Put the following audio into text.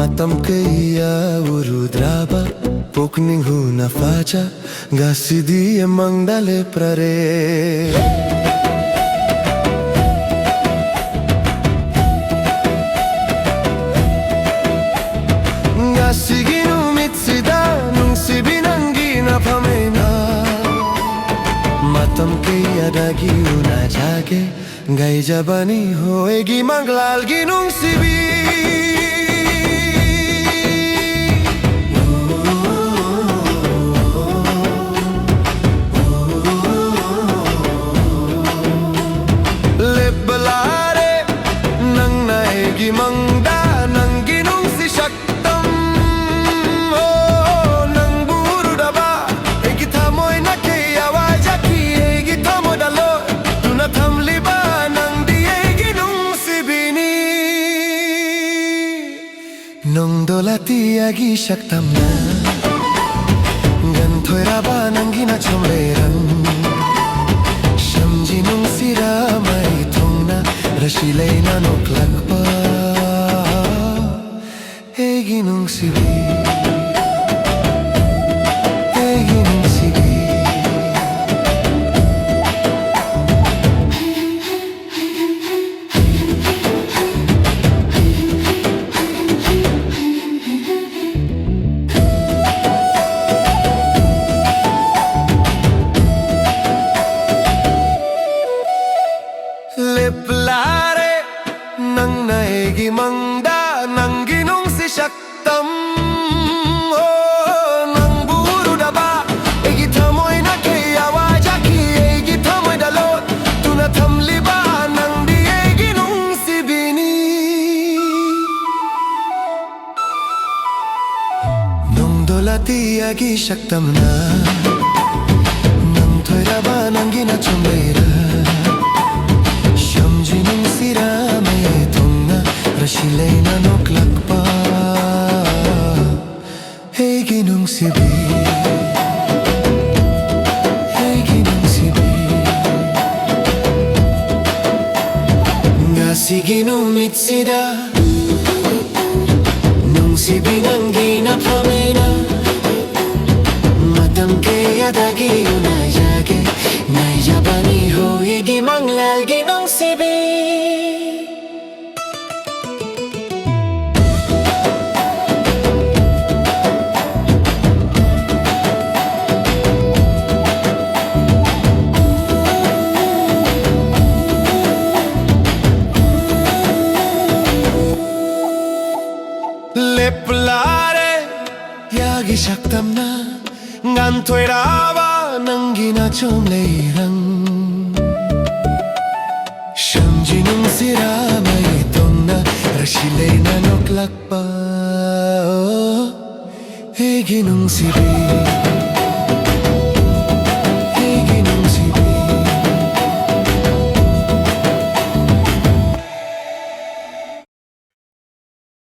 matam kaya urudraba pokning huna facha gasidi mangdale prare gasiginu mitsida nung sibinangina pamena matam kaya dagi una jage gai jabani hoegi manglal ginung sibi Mangda nang ginung si Shaktam oh nang buru daba egi thamoy na ke awaz ki egi thamo dalo tuna thamli ba nang diye ginung si bini nong dolati agi Shaktam na gan thoira ba nang gina chomleram shamji nung sira mai thongna rashilei na noklak pa ginung sibi ginung sibi leplare nang naegi mangda nang ginung si Shaktam oh nang buru daba egi thamoy na ke awaz ki egi thamoy dalo tuna thamli ba nang diye ginung si bini nong dolati agi Shaktam na nang thoira ba nang gina chomleira shamji nung sira mai thongna rashilei na noklak pa ginung sibi ginung sibi ngasi ginung mitsida nung sibi nang gina pamena matam kaya dagi unay jage nai jabani hoegi manglal ginung sibi leplare yagi Shaktam na ngan thoira ba nang gina chomleirang shamji nung sira mai tongna rashilei na noklak pa ginung sibi